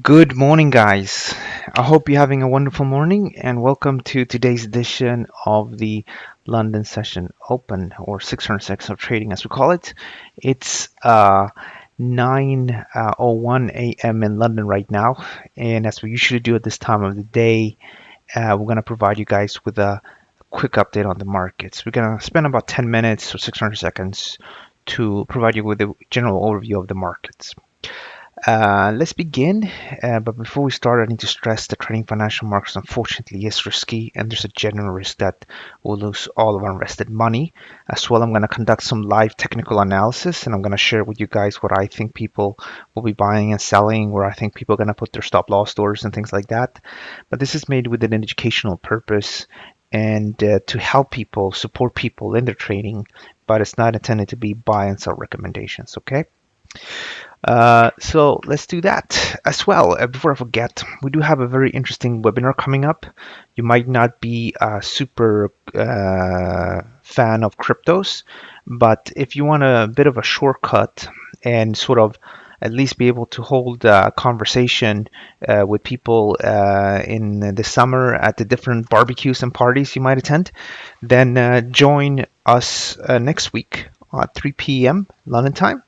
Good morning, guys. I hope you're having a wonderful morning and welcome to today's edition of the London Session Open or 600 seconds of trading as we call it. It's 9:01 a.m. in London right now, and as we usually do at this time of the day, we're going to provide you guys with a quick update on the markets. We're going to spend about 10 minutes or 600 seconds to provide you with a general overview of the markets. Let's begin. But before we start, I need to stress that trading financial markets unfortunately is risky, and there's a general risk that we'll lose all of our invested money. As well, I'm going to conduct some live technical analysis, and I'm going to share with you guys what I think people will be buying and selling, where I think people are going to put their stop loss orders and things like that. But this is made with an educational purpose and to help people, support people in their trading, but it's not intended to be buy and sell recommendations, okay? So let's do that as well. Before I forget, we do have a very interesting webinar coming up. You might not be a super fan of cryptos, but if you want a bit of a shortcut and sort of at least be able to hold a conversation with people in the summer at the different barbecues and parties you might attend, then join us next week at 3 p.m. London time,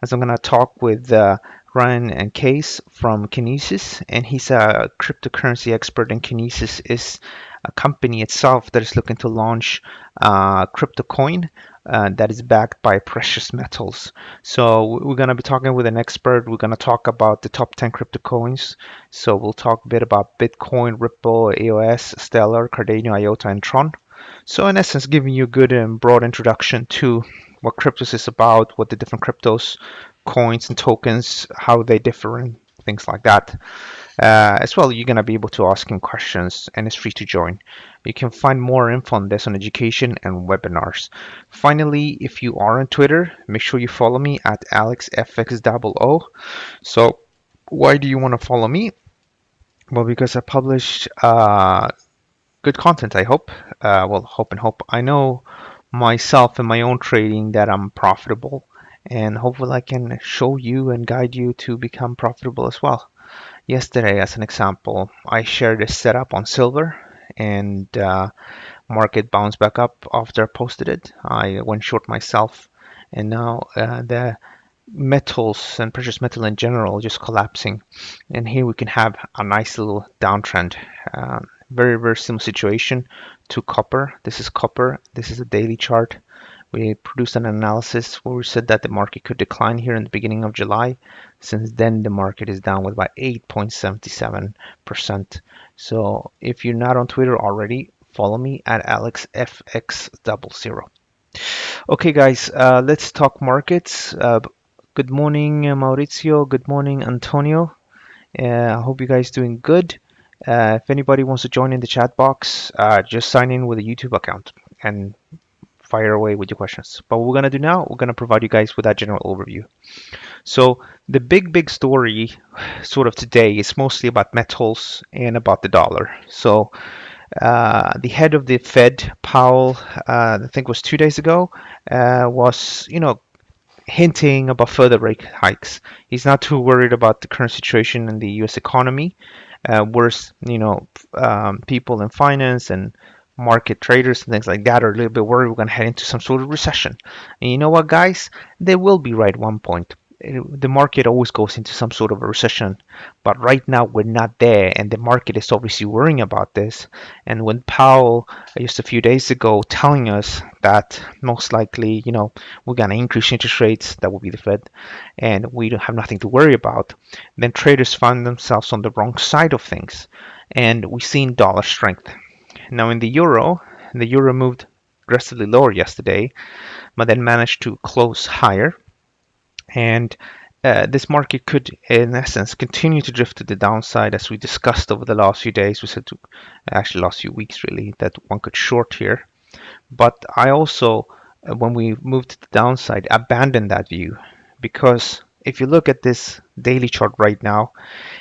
as I'm going to talk with Ryan and Case from Kinesis, and he's a cryptocurrency expert, and Kinesis is a company itself that is looking to launch a crypto coin that is backed by precious metals. So we're going to be talking with an expert. We're going to talk about the top 10 crypto coins. So we'll talk a bit about Bitcoin, Ripple, EOS, Stellar, Cardano, IOTA, and Tron. So in essence, giving you a good and broad introduction to what cryptos is about, what the different cryptos, coins and tokens, how they differ and things like that. As well, you're going to be able to ask him questions and it's free to join. You can find more info on this on education and webinars. Finally, if you are on Twitter, make sure you follow me at AlexFXOO. So why do you want to follow me? Well, because I publish good content, I hope. Hope. I know myself in my own trading that I'm profitable, and hopefully I can show you and guide you to become profitable as well. Yesterday, as an example, I shared a setup on silver, and market bounced back up after I posted it. I went short myself, and now the metals and precious metal in general just collapsing, and here we can have a nice little downtrend. Very similar situation to copper. This is copper. This is a daily chart. We produced an analysis where we said that the market could decline here in the beginning of July. Since then, the market is down with about 8.77%. So if you're not on Twitter already, follow me at AlexFX00. Okay, guys, let's talk markets. Good morning, Maurizio. Good morning, Antonio. I hope you guys doing good. If anybody wants to join in the chat box, just sign in with a YouTube account and fire away with your questions. But what we're going to do now, we're going to provide you guys with that general overview. So the big story sort of today is mostly about metals and about the dollar. So the head of the Fed, Powell, I think it was 2 days ago, was, hinting about further rate hikes. He's not too worried about the current situation in the U.S. economy. Whereas, people in finance and market traders and things like that are a little bit worried we're going to head into some sort of recession. And you know what, guys? They will be right at one point. The market always goes into some sort of a recession, but right now we're not there, and the market is obviously worrying about this. And when Powell just a few days ago telling us that most likely, we're going to increase interest rates, that will be the Fed, and we don't have nothing to worry about, then traders find themselves on the wrong side of things, and we've seen dollar strength. Now in the euro moved aggressively lower yesterday, but then managed to close higher. And this market could, in essence, continue to drift to the downside, as we discussed over the last few days. We said, actually, last few weeks, really, that one could short here. But I also, when we moved to the downside, abandoned that view, because if you look at this daily chart right now,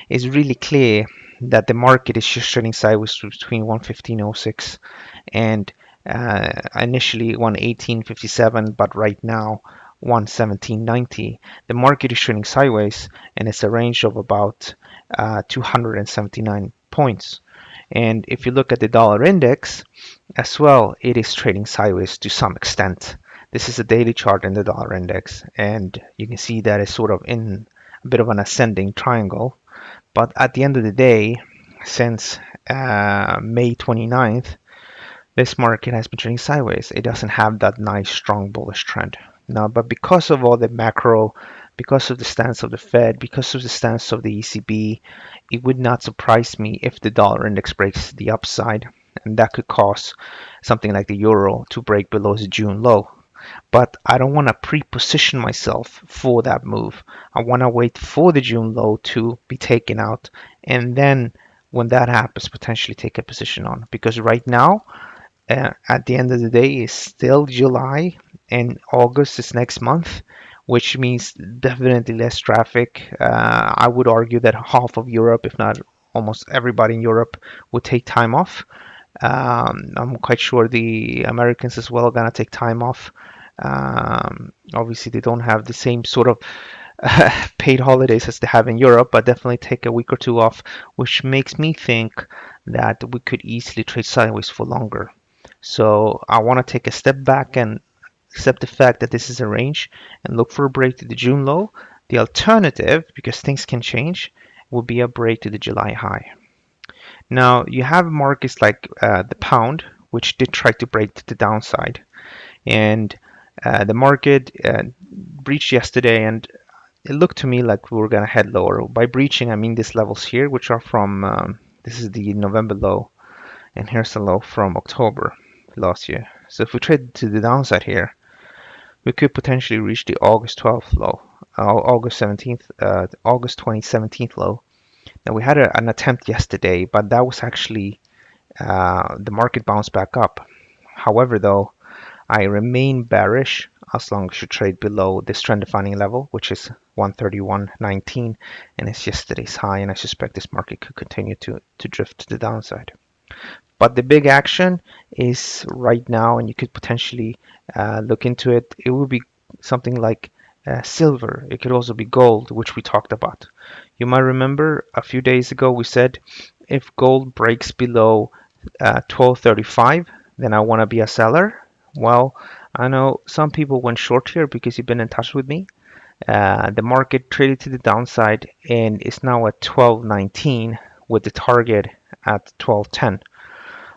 it's really clear that the market is just trading sideways between 115.06 and initially 118.57, but right now 117.90. The market is trading sideways, and it's a range of about 279 points. And if you look at the dollar index as well, it is trading sideways to some extent. This is a daily chart in the dollar index, and you can see that it's sort of in a bit of an ascending triangle. But at the end of the day, since May 29th, this market has been trading sideways. It doesn't have that nice strong bullish trend. Now, but because of all the macro, because of the stance of the Fed, because of the stance of the ECB, it would not surprise me if the dollar index breaks the upside, and that could cause something like the euro to break below the June low. But I don't want to pre-position myself for that move. I want to wait for the June low to be taken out, and then when that happens, potentially take a position on. Because right now, at the end of the day, it's still July, and August is next month, which means definitely less traffic. I would argue that half of Europe, if not almost everybody in Europe, would take time off. I'm quite sure the Americans as well are gonna take time off. Obviously, they don't have the same sort of paid holidays as they have in Europe, but definitely take a week or two off, which makes me think that we could easily trade sideways for longer. So I want to take a step back and accept the fact that this is a range and look for a break to the June low. The alternative, because things can change, will be a break to the July high. Now you have markets like the pound, which did try to break to the downside, and the market breached yesterday, and it looked to me like we were going to head lower. By breaching, I mean these levels here, which are from this is the November low, and here's the low from October last year. So if we trade to the downside here, we could potentially reach the August 12th low, August 17th, August 2017 low. Now we had an attempt yesterday, but that was actually the market bounced back up. However, though, I remain bearish as long as you trade below this trend defining level, which is 131.19, and it's yesterday's high, and I suspect this market could continue to drift to the downside. But the big action is right now, and you could potentially look into it. It would be something like silver. It could also be gold, which we talked about. You might remember a few days ago we said if gold breaks below 1235, then I want to be a seller. Well, I know some people went short here because you've been in touch with me. The market traded to the downside and is now at 1219 with the target at 1210.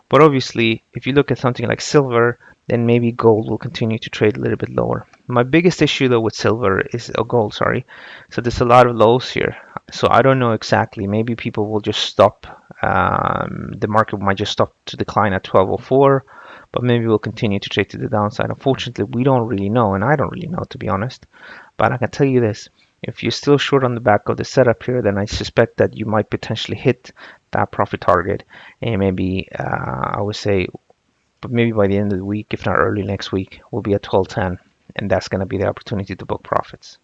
But obviously, if you look at something like silver, then maybe gold will continue to trade a little bit lower. My biggest issue though with silver is gold, sorry. So there's a lot of lows here. So I don't know exactly. Maybe people will just stop. The market might just stop to decline at 1204, but maybe we'll continue to trade to the downside. Unfortunately, we don't really know, and I don't really know, to be honest. But I can tell you this. If you're still short on the back of the setup here, then I suspect that you might potentially hit that profit target, and maybe I would say, but maybe by the end of the week, if not early next week, we'll be at 1210, and that's going to be the opportunity to book profits.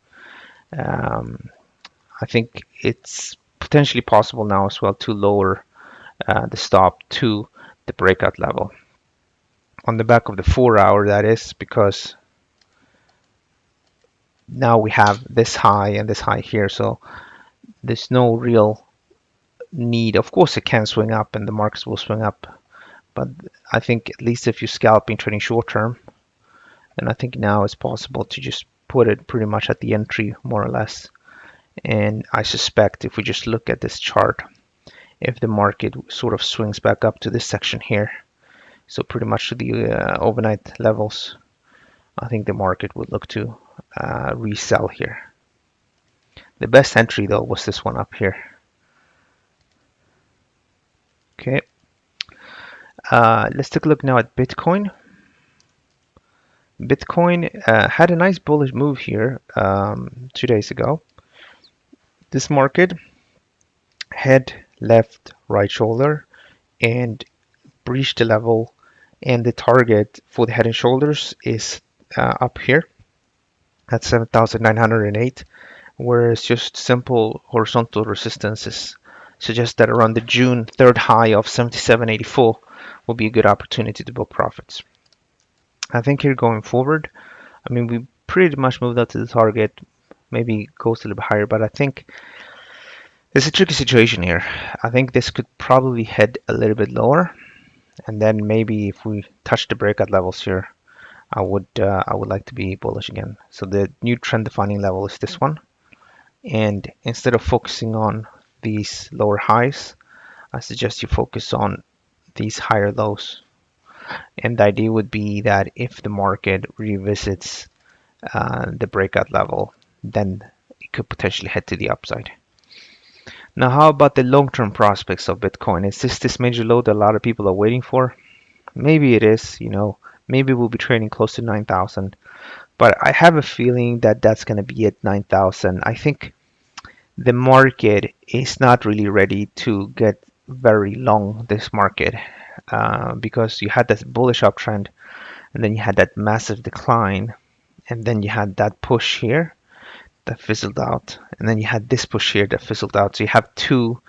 I think it's potentially possible now as well to lower the stop to the breakout level on the back of the 4-hour, that is, because now we have this high and this high here, so there's no real need. Of course it can swing up and the markets will swing up, but I think at least if you're scalping trading short term, then I think now it's possible to just put it pretty much at the entry more or less. And I suspect if we just look at this chart, if the market sort of swings back up to this section here, so pretty much to the overnight levels, I think the market would look to resell here. The best entry though was this one up here. Okay, let's take a look now at Bitcoin. Bitcoin had a nice bullish move here 2 days ago. This market head, left, right shoulder, and breached the level, and the target for the head and shoulders is up here at 7,908, whereas just simple horizontal resistances suggest that around the June 3rd high of 77.84 will be a good opportunity to book profits. I think here going forward, I mean, we pretty much moved up to the target. Maybe goes a little bit higher, but I think it's a tricky situation here. I think this could probably head a little bit lower, and then maybe if we touch the breakout levels here, I would like to be bullish again. So the new trend defining level is this one, and instead of focusing on these lower highs, I suggest you focus on these higher lows. And the idea would be that if the market revisits the breakout level, then it could potentially head to the upside. Now, how about the long-term prospects of Bitcoin? Is this major low that a lot of people are waiting for? Maybe it is, maybe we'll be trading close to 9,000, but I have a feeling that that's going to be at 9,000. I think the market is not really ready to get very long this market because you had this bullish uptrend and then you had that massive decline and then you had that push here that fizzled out, and then you had this push here that fizzled out. So you have two.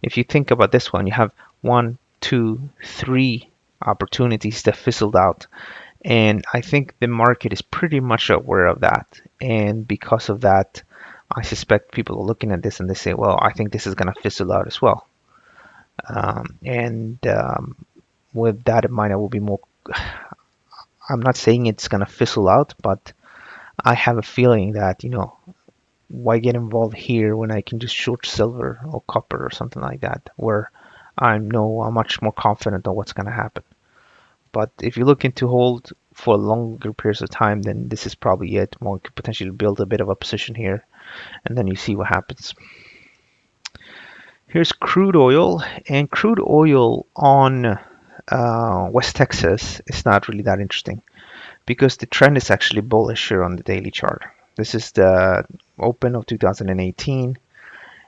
If you think about this one, you have 1, 2, 3 opportunities that fizzled out, and I think the market is pretty much aware of that. And because of that, I suspect people are looking at this and they say, well, I think this is going to fizzle out as well. With that in mind, I will be more. I'm not saying it's going to fizzle out, but I have a feeling that, why get involved here when I can just short silver or copper or something like that, where I'm much more confident on what's going to happen. But if you're looking to hold for longer periods of time, then this is probably it. One could potentially build a bit of a position here, and then you see what happens. Here's crude oil, and crude oil on West Texas is not really that interesting because the trend is actually bullish here on the daily chart. This is the open of 2018,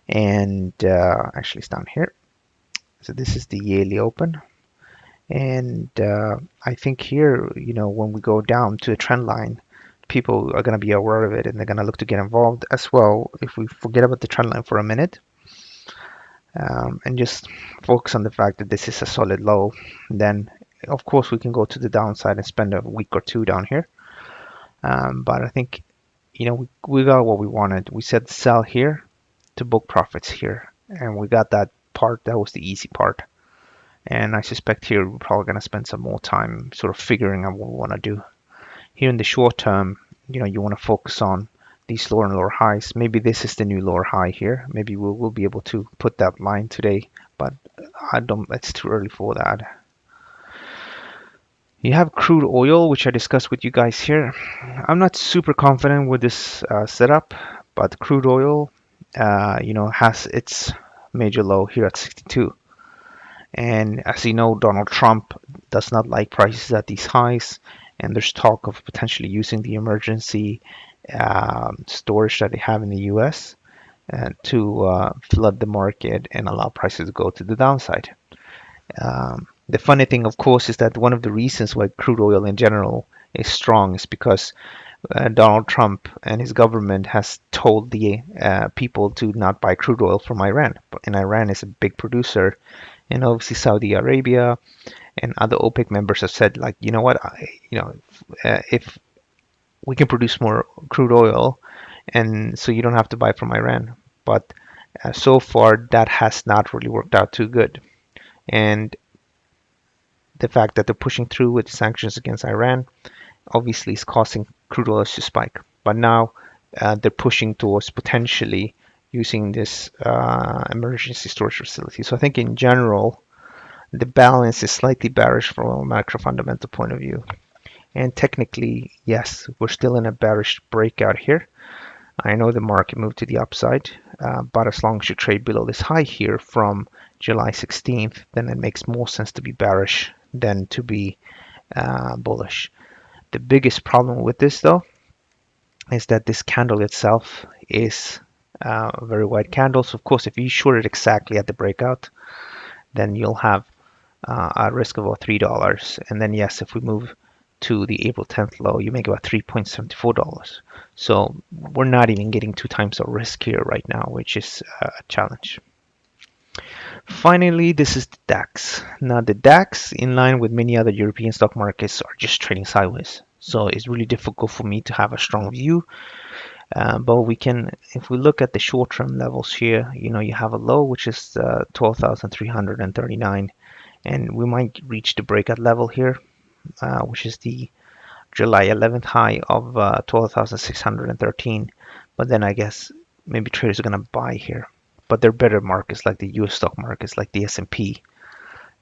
and actually it's down here. So this is the yearly open, and I think here, when we go down to a trend line, people are going to be aware of it and they're going to look to get involved as well. If we forget about the trend line for a minute and just focus on the fact that this is a solid low, then of course we can go to the downside and spend a week or two down here. But I think we got what we wanted. We said sell here to book profits here, and we got that part. That was the easy part. And I suspect here we're probably going to spend some more time sort of figuring out what we want to do. Here in the short term, you want to focus on these lower and lower highs. Maybe this is the new lower high here. Maybe we'll be able to put that line today, but it's too early for that. You have crude oil, which I discussed with you guys here. I'm not super confident with this setup, but crude oil, has its major low here at 62. And as you know, Donald Trump does not like prices at these highs, and there's talk of potentially using the emergency storage that they have in the U.S. To flood the market and allow prices to go to the downside. The funny thing, of course, is that one of the reasons why crude oil in general is strong is because Donald Trump and his government has told the people to not buy crude oil from Iran. And Iran is a big producer, and obviously Saudi Arabia and other OPEC members have said, like, you know what, if we can produce more crude oil, and so you don't have to buy from Iran. But so far, that has not really worked out too good. And the fact that they're pushing through with sanctions against Iran obviously is causing crude oil to spike. But now they're pushing towards potentially using this emergency storage facility. So I think in general, the balance is slightly bearish from a macro fundamental point of view. And technically, yes, we're still in a bearish breakout here. I know the market moved to the upside, but as long as you trade below this high here from July 16th, then it makes more sense to be bearish than to be bullish. The biggest problem with this, though, is that this candle itself is a very wide candle. So, of course, if you short it exactly at the breakout, then you'll have a risk of about $3. And then, yes, if we move to the April 10th low, you make about $3.74. So we're not even getting 2 times the risk here right now, which is a challenge. Finally, this is the DAX. Now the DAX, in line with many other European stock markets, are just trading sideways. So it's really difficult for me to have a strong view. But we can, if we look at the short-term levels here, you have a low which is 12,339, and we might reach the breakout level here, which is the July 11th high of 12,613. But then I guess maybe traders are going to buy here. But they're better markets like the US stock markets, like the S&P.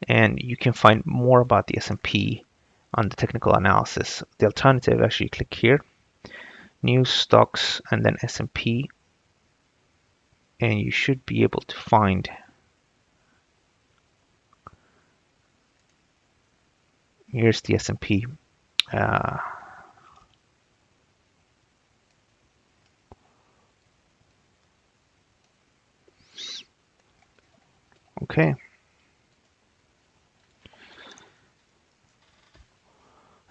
And you can find more about the S&P on the technical analysis. The alternative, actually click here, new stocks, and then S&P, and you should be able to find here's the S&P. Okay,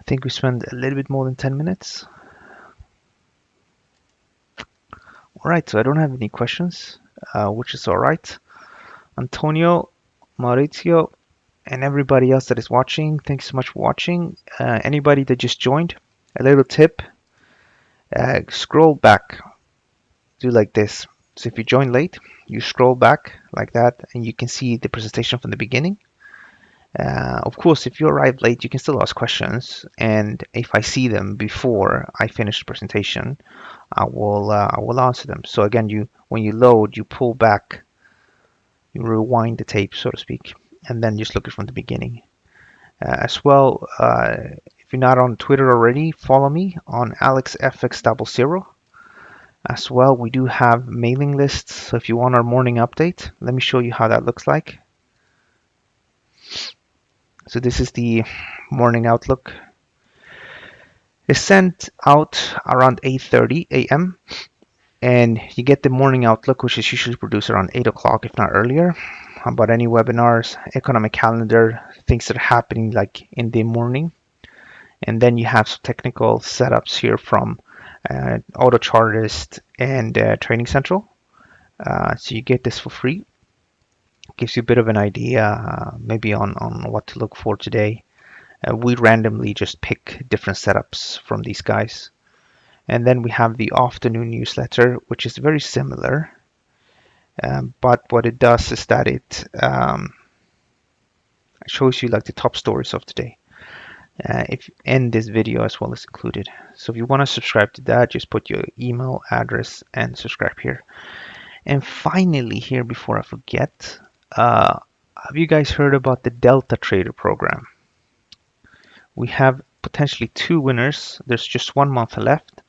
I think we spent a little bit more than 10 minutes. All right, so I don't have any questions, which is all right. Antonio, Maurizio, and everybody else that is watching, thanks so much for watching. Anybody that just joined, a little tip, scroll back, do like this. So if you join late, you scroll back like that, and you can see the presentation from the beginning. Of course, if you arrive late, you can still ask questions, and if I see them before I finish the presentation, I will answer them. So again, when you load, you pull back, you rewind the tape, so to speak, and then just look it from the beginning. As well, if you're not on Twitter already, follow me on AlexFX00. As well, we do have mailing lists, so if you want our morning update, let me show you how that looks like. So this is the morning outlook. It's sent out around 8:30 a.m. and you get the morning outlook, which is usually produced around 8 o'clock, if not earlier, about any webinars, economic calendar, things that are happening like in the morning. And then you have some technical setups here from Auto Chartist and Trading Central. So you get this for free. Gives you a bit of an idea maybe on what to look for today. We randomly just pick different setups from these guys. And then we have the afternoon newsletter, which is very similar. But what it does is that it shows you like the top stories of today. And this video as well is included. So if you want to subscribe to that, just put your email address and subscribe here. And finally here, before I forget, have you guys heard about the Delta Trader program? We have potentially 2 winners. There's just 1 month left.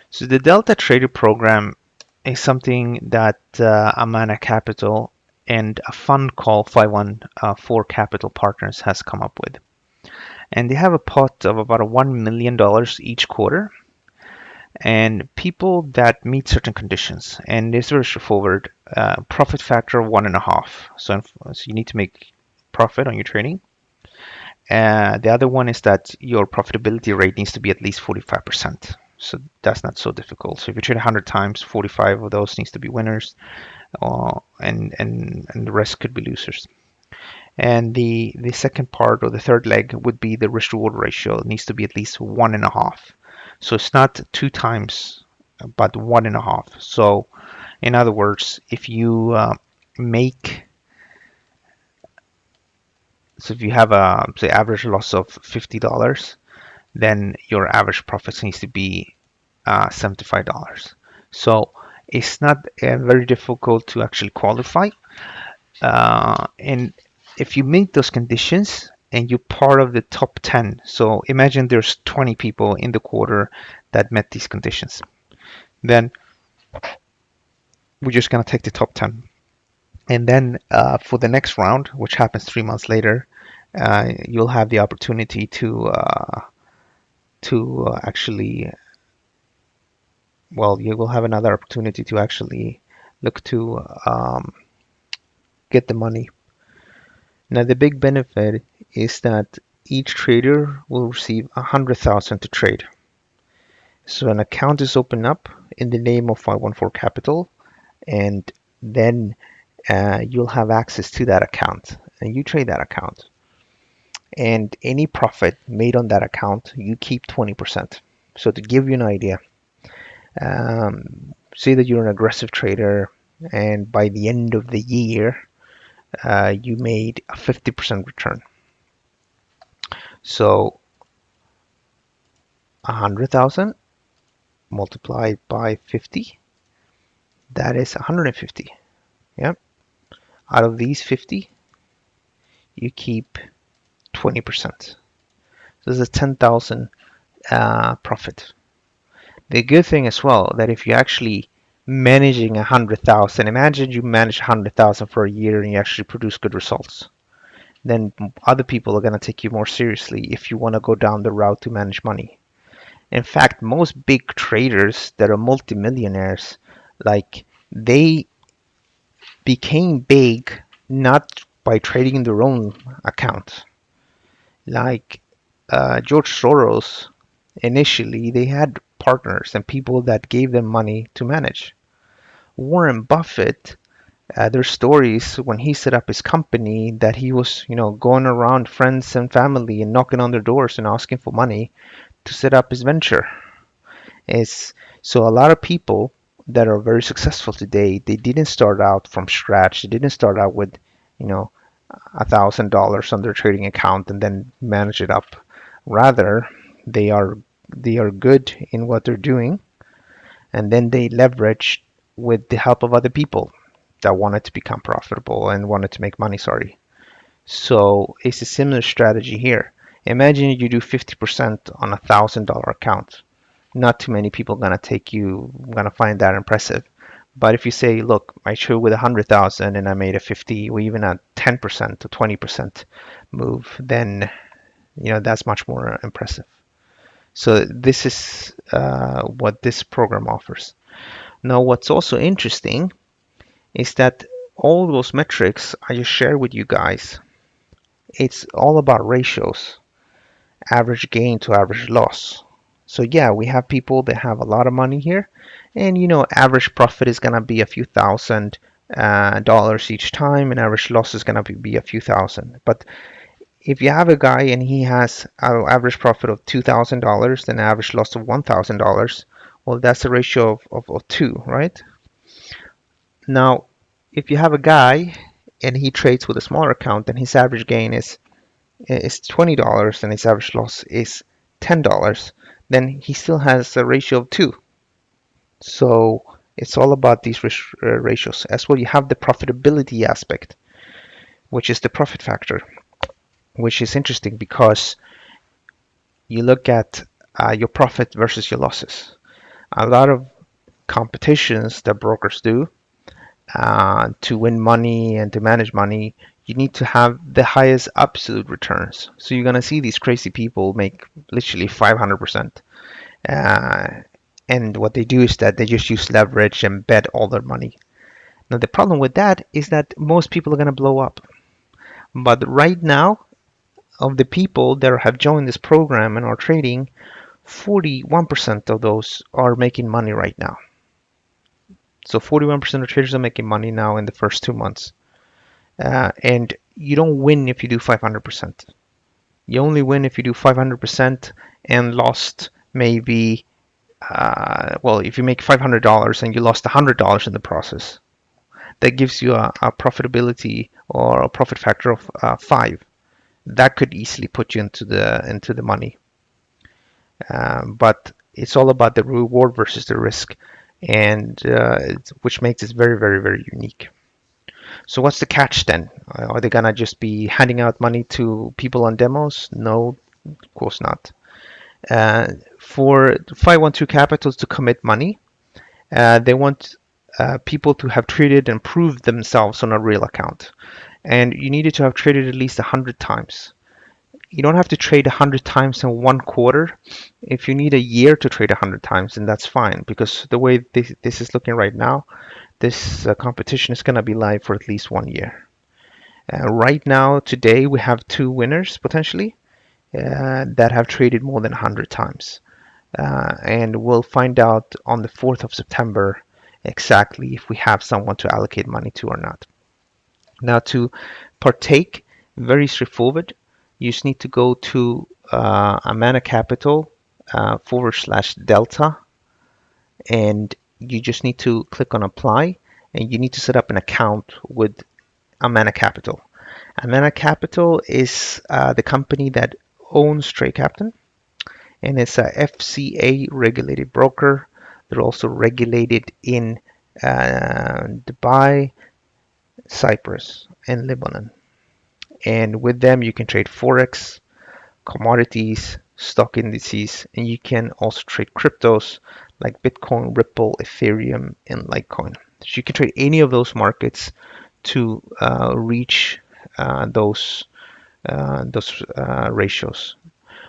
So the Delta Trader program is something that Amana Capital and a fund called 514 Capital Partners has come up with. And they have a pot of about $1 million each quarter. And people that meet certain conditions, and it's very straightforward, profit factor 1.5. So you need to make profit on your trading. The other one is that your profitability rate needs to be at least 45%. So that's not so difficult. So if you trade 100 times, 45 of those needs to be winners, and the rest could be losers. And the second part, or the third leg, would be the risk reward ratio. It needs to be at least 1.5. So it's not 2 times, but 1.5. So in other words, if you if you have a say average loss of $50, then your average profits needs to be $75. So it's not very difficult to actually qualify. And if you meet those conditions and you're part of the top 10, so imagine there's 20 people in the quarter that met these conditions, then we're just going to take the top 10. And then for the next round, which happens 3 months later, you'll have the opportunity to actually, well, you will have another opportunity to actually look to get the money. Now, the big benefit is that each trader will receive 100,000 to trade. So an account is opened up in the name of 514 Capital, and then you'll have access to that account, and you trade that account. and any profit made on that account, you keep 20%. So to give you an idea, say that you're an aggressive trader, and by the end of the year, you made a 50% return. So 100,000 multiplied by 50, that is 150. Yep. Out of these 50, you keep 20%. So this is 10,000 profit. The good thing as well, that if you're actually managing 100,000, imagine you manage 100,000 for a year and you actually produce good results, then other people are going to take you more seriously if you want to go down the route to manage money. In fact, most big traders that are multimillionaires, like, they became big not by trading their own account. Like George Soros, initially they had partners and people that gave them money to manage. Warren Buffett, there's stories when he set up his company that he was, going around friends and family and knocking on their doors and asking for money to set up his venture. So a lot of people that are very successful today, they didn't start out from scratch. They didn't start out with, $1,000 on their trading account and then manage it up. Rather, they are good in what they're doing, and then they leverage with the help of other people that wanted to become profitable and wanted to make money. So it's a similar strategy here. Imagine you do 50% on $1,000 account. Not too many people gonna find that impressive. But if you say, look, I trade with 100,000 and I made a 50 or even a 10% or 20% move, then that's much more impressive. So this is what this program offers. Now, what's also interesting is that all those metrics I just shared with you guys, it's all about ratios, average gain to average loss. So yeah, we have people that have a lot of money here, and average profit is gonna be a few thousand dollars each time, and average loss is gonna be a few thousand. But if you have a guy and he has an average profit of $2,000 and an average loss of $1,000, well, that's a ratio of 2, right? Now, if you have a guy and he trades with a smaller account and his average gain is $20 and his average loss is $10, then he still has a ratio of 2. So it's all about these ratios. As well, you have the profitability aspect, which is the profit factor, which is interesting because you look at your profit versus your losses. A lot of competitions that brokers do to win money and to manage money, you need to have the highest absolute returns. So you're going to see these crazy people make literally 500%. And what they do is that they just use leverage and bet all their money. Now, the problem with that is that most people are going to blow up. But right now, of the people that have joined this program and are trading, 41% of those are making money right now. So 41% of traders are making money now in the first 2 months. And you don't win if you do 500%. You only win if you do 500% and lost maybe, if you make $500 and you lost $100 in the process, that gives you a profitability or a profit factor of 5. That could easily put you into the money. But it's all about the reward versus the risk, and which makes it very, very, very unique. So what's the catch then? Are they gonna just be handing out money to people on demos? No, of course not. For 512 Capitals to commit money, they want people to have traded and proved themselves on a real account. And you needed to have traded at least 100 times. You don't have to trade 100 times in 1 quarter. If you need a year to trade 100 times, then that's fine, because the way this is looking right now, this competition is going to be live for at least 1 year. Right now, today, we have 2 winners potentially that have traded more than 100 times. And we'll find out on the 4th of September exactly if we have someone to allocate money to or not. Now, to partake, very straightforward. you just need to go to Amana Capital / Delta, and you just need to click on apply, and you need to set up an account with Amana Capital. Amana Capital is the company that owns Trade Captain, and it's a FCA regulated broker. They're also regulated in Dubai, Cyprus, and Lebanon. And with them, you can trade Forex, commodities, stock indices, and you can also trade cryptos like Bitcoin, Ripple, Ethereum, and Litecoin. So you can trade any of those markets to reach those ratios.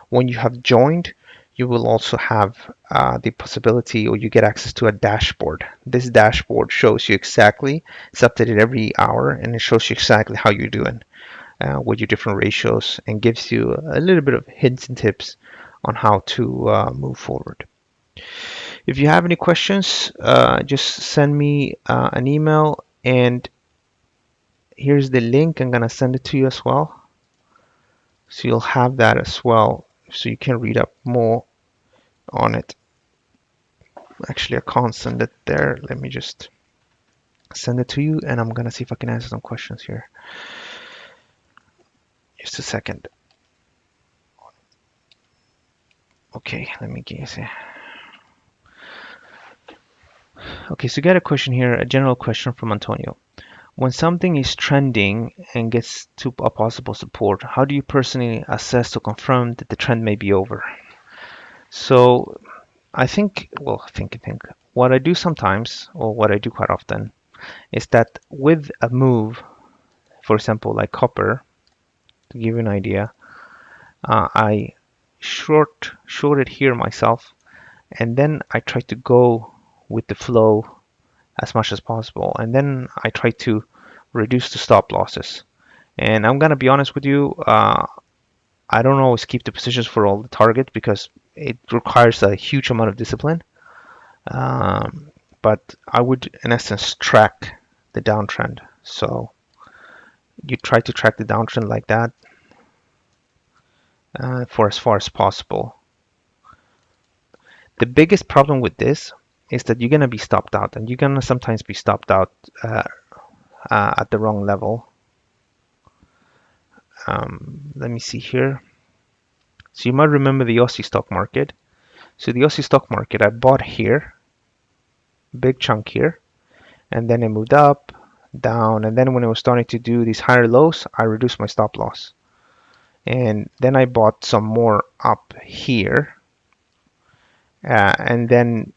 When you have joined, you will also have the possibility, or you get access to a dashboard. This dashboard shows you exactly, it's updated every hour, and it shows you exactly how you're doing with your different ratios, and gives you a little bit of hints and tips on how to move forward. If you have any questions, just send me an email, and here's the link. I'm gonna send it to you as well, so you'll have that as well, so you can read up more on it. Actually, I can't send it there. Let me just send it to you, and I'm gonna see if I can answer some questions here. Just a second. Okay, let me guess. Okay, so get a question here, a general question from Antonio. When something is trending and gets to a possible support, how do you personally assess to confirm that the trend may be over? So I think, well, think. What I do sometimes, or what I do quite often, is that with a move, for example, like copper, to give you an idea, I short it here myself, and then I try to go with the flow as much as possible, and then I try to reduce the stop losses. And I'm gonna be honest with you, I don't always keep the positions for all the target because it requires a huge amount of discipline. But I would, in essence, track the downtrend. So you try to track the downtrend like that for as far as possible. The biggest problem with this is that you're gonna be stopped out, and you're gonna sometimes be stopped out at the wrong level. Let me see here. So you might remember the Aussie stock market. So the Aussie stock market, I bought here, big chunk here, and then it moved up, down, and then when it was starting to do these higher lows, I reduced my stop loss. And then I bought some more up here, and then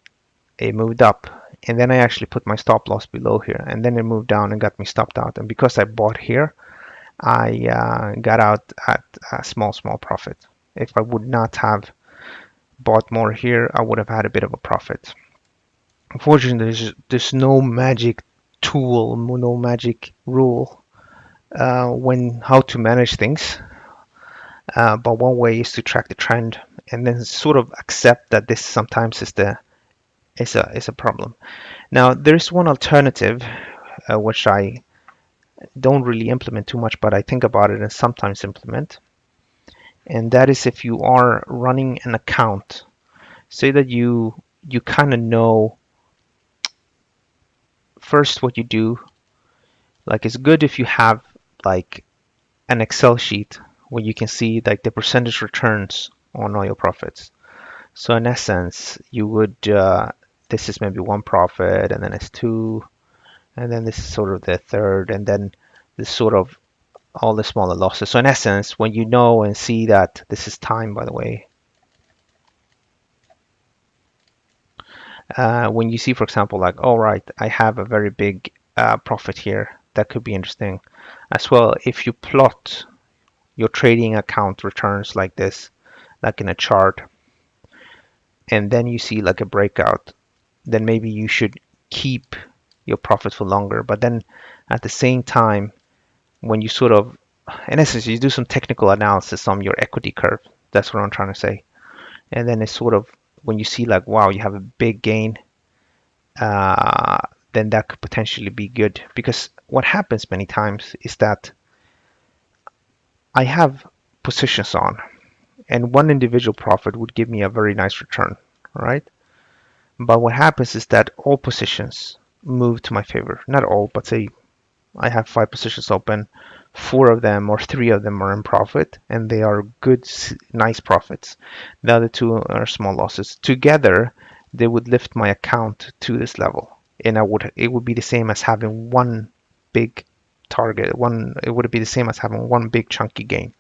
it moved up, and then I actually put my stop loss below here, and then it moved down and got me stopped out. And because I bought here, I got out at a small profit. If I would not have bought more here, I would have had a bit of a profit. Unfortunately, there's no magic tool, no magic rule when how to manage things. But one way is to track the trend and then sort of accept that this sometimes is a problem. Now, there's one alternative which I don't really implement too much, but I think about it and sometimes implement. And that is if you are running an account, say that you kind of know first what you do. Like, it's good if you have like an Excel sheet where you can see like the percentage returns on all your profits. So in essence, you would this is maybe one profit, and then it's two, and then this is sort of the third, and then this sort of all the smaller losses. So in essence, when you know and see that this is time, by the way, when you see, for example, like, all right, I have a very big profit here, that could be interesting as well. If you plot your trading account returns like this, like in a chart, and then you see like a breakout, then maybe you should keep your profit for longer. But then at the same time, when you sort of, in essence, you do some technical analysis on your equity curve. That's what I'm trying to say. And then it's sort of, when you see like, wow, you have a big gain, then that could potentially be good. Because what happens many times is that I have positions on, and one individual profit would give me a very nice return, right? But what happens is that all positions move to my favor. Not all, but say I have 5 positions open, 4 of them or 3 of them are in profit, and they are good, nice profits. The other 2 are small losses. Together, they would lift my account to this level, and it would be the same as having one big target. It would be the same as having one big chunky gain.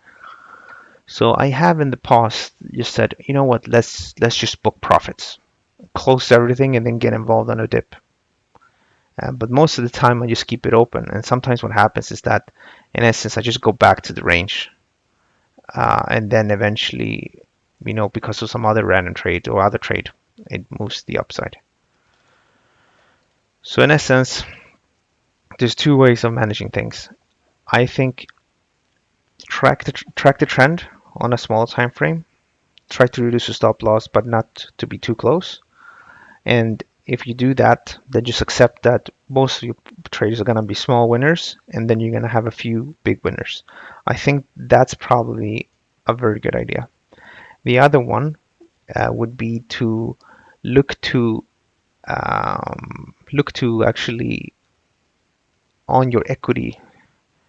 So I have in the past just said, you know what, let's just book profits, close everything, and then get involved on a dip. But most of the time I just keep it open, and sometimes what happens is that in essence I just go back to the range, and then eventually, because of some other random trade or other trade, it moves to the upside. So in essence, there's 2 ways of managing things. I think track the trend on a small time frame, try to reduce the stop loss but not to be too close, and if you do that, then just accept that most of your trades are going to be small winners, and then you're going to have a few big winners. I think that's probably a very good idea. The other one would be to look to actually on your equity.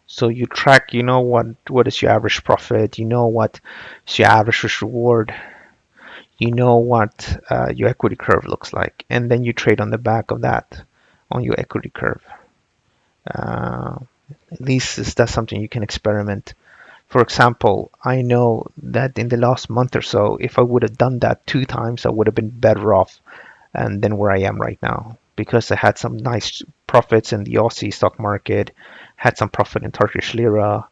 So you track, what is your average profit, what is your average risk reward, what your equity curve looks like, and then you trade on the back of that on your equity curve. At least that's something you can experiment. For example, I know that in the last month or so, if I would have done that 2 times, I would have been better off than where I am right now, because I had some nice profits in the Aussie stock market, had some profit in Turkish lira,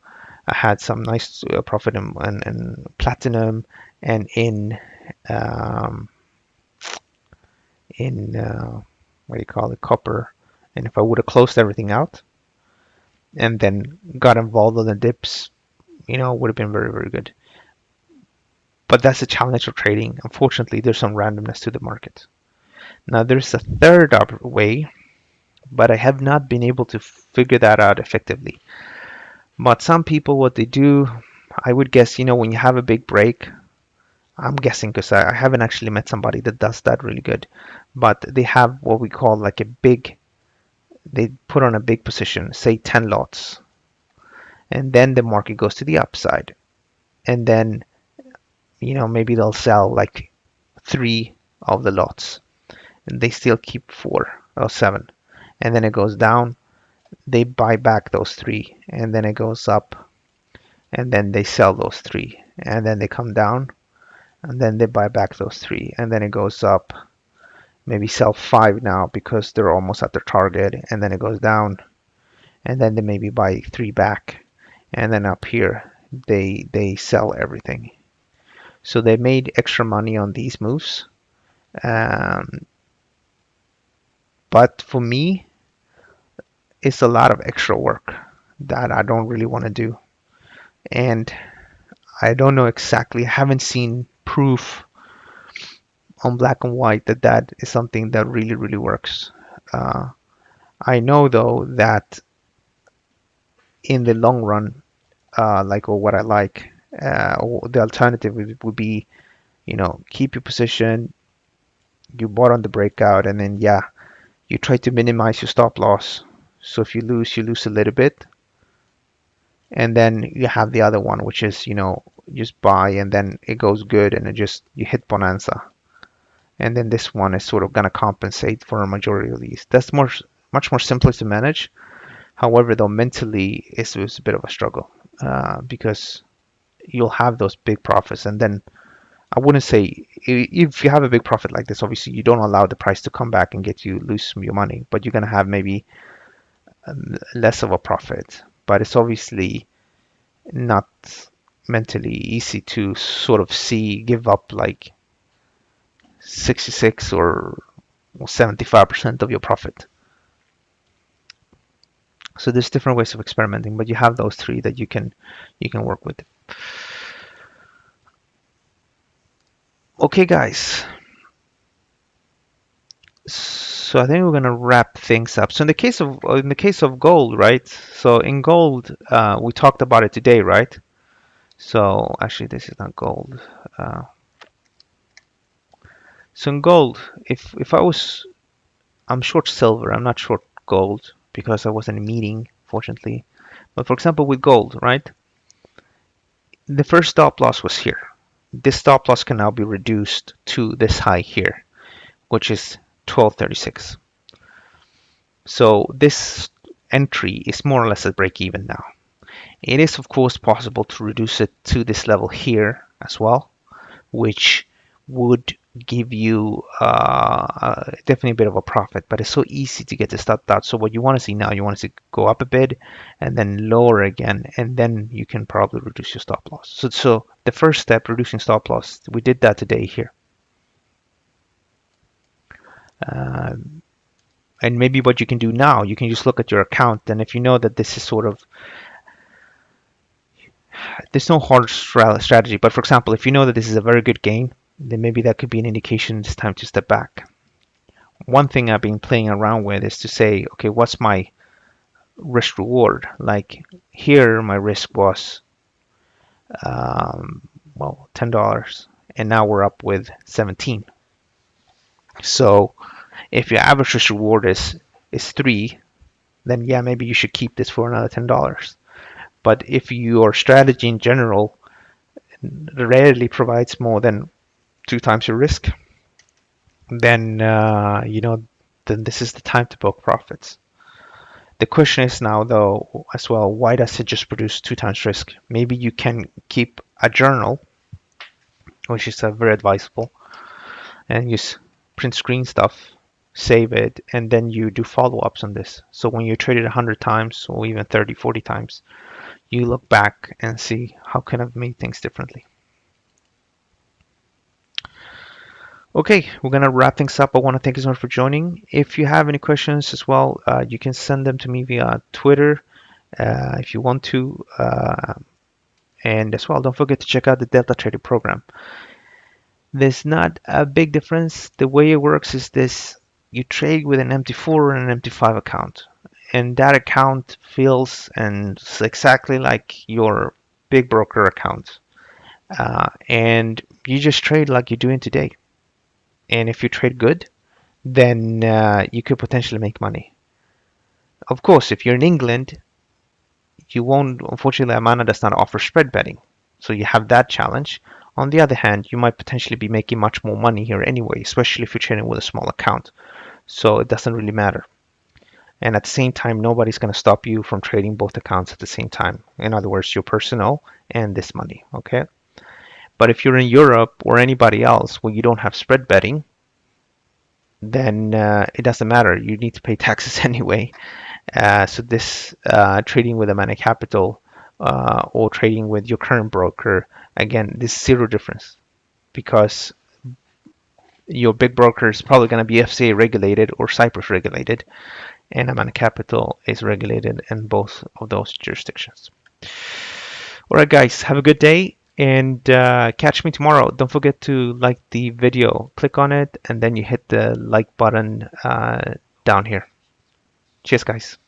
I had some nice profit in platinum and in what do you call it, copper. And if I would have closed everything out and then got involved in the dips, it would have been very, very good. But that's the challenge of trading. Unfortunately, there's some randomness to the market. Now, there's a third way, but I have not been able to figure that out effectively. But some people, what they do, I would guess, when you have a big break, I'm guessing because I haven't actually met somebody that does that really good, but they have what we call like they put on a big position, say 10 lots, and then the market goes to the upside, and then maybe they'll sell like 3 of the lots, and they still keep 4 or 7, and then it goes down, they buy back those 3, and then it goes up, and then they sell those 3, and then they come down, and then they buy back those 3, and then it goes up, maybe sell 5 now because they're almost at their target, and then it goes down, and then they maybe buy 3 back, and then up here they sell everything. So they made extra money on these moves, but for me it's a lot of extra work that I don't really want to do, and I don't know exactly, I haven't seen proof on black and white that is something that really, really works. I know though that in the long run, or what I like, the alternative would be, keep your position, you bought on the breakout, and then you try to minimize your stop loss. So if you lose a little bit, and then you have the other one, which is, just buy, and then it goes good, and you hit bonanza. And then this one is sort of going to compensate for a majority of these. That's much more simpler to manage. However, though, mentally it's a bit of a struggle, because you'll have those big profits, and then I wouldn't say, if you have a big profit like this, obviously you don't allow the price to come back and lose your money, but you're going to have maybe less of a profit. But it's obviously not mentally easy to sort of give up like 66 or 75% of your profit. So there's different ways of experimenting, but you have those 3 that you can work with. Okay, guys. So I think we're gonna wrap things up. So in the case of gold, right? So in gold, we talked about it today, right? So actually, this is not gold. So in gold, if I'm short silver. I'm not short gold because I was in a meeting, fortunately. But for example, with gold, right? The first stop loss was here. This stop loss can now be reduced to this high here, which is 1236. So this entry is more or less at break even now. It is of course possible to reduce it to this level here as well, which would give you definitely a bit of a profit, but it's so easy to get to stop out. So what you want to see now, you want to see go up a bit and then lower again, and then you can probably reduce your stop loss. So the first step, reducing stop loss, we did that today here. And maybe what you can do now, you can just look at your account, and if you know that this is sort of, there's no hard strategy, but for example, if you know that this is a very good gain, then maybe that could be an indication it's time to step back. One thing I've been playing around with is to say, okay, what's my risk reward? Like here, my risk was, well, $10, and now we're up with 17. So if your average risk reward is 3, then yeah, maybe you should keep this for another $10. But if your strategy in general rarely provides more than 2 times your risk, then then this is the time to book profits. The question is now, though, as well, why does it just produce 2 times risk? Maybe you can keep a journal, which is very advisable, and use print screen stuff, save it, and then you do follow-ups on this. So when you trade it 100 times or even 30, 40 times, you look back and see how can I've made things differently. Okay, we're going to wrap things up. I want to thank you so much for joining. If you have any questions as well, you can send them to me via Twitter if you want to. And as well, don't forget to check out the Delta Trader program. There's not a big difference. The way it works is this: you trade with an MT4 and an MT5 account. And that account feels and it's exactly like your big broker account. And you just trade like you're doing today. And if you trade good, then you could potentially make money. Of course, if you're in England, you won't, unfortunately, Amana does not offer spread betting. So you have that challenge. On the other hand, you might potentially be making much more money here anyway, especially if you're trading with a small account. So it doesn't really matter. And at the same time, nobody's going to stop you from trading both accounts at the same time. In other words, your personal and this money, okay? But if you're in Europe or anybody else where you don't have spread betting, then it doesn't matter. You need to pay taxes anyway. So this trading with Amana Capital or trading with your current broker, again, this is zero difference because your big broker is probably going to be FCA regulated or Cyprus regulated, and Amana Capital is regulated in both of those jurisdictions. All right, guys, have a good day. And catch me tomorrow. Don't forget to like the video. Click on it, and then you hit the like button down here. Cheers, guys.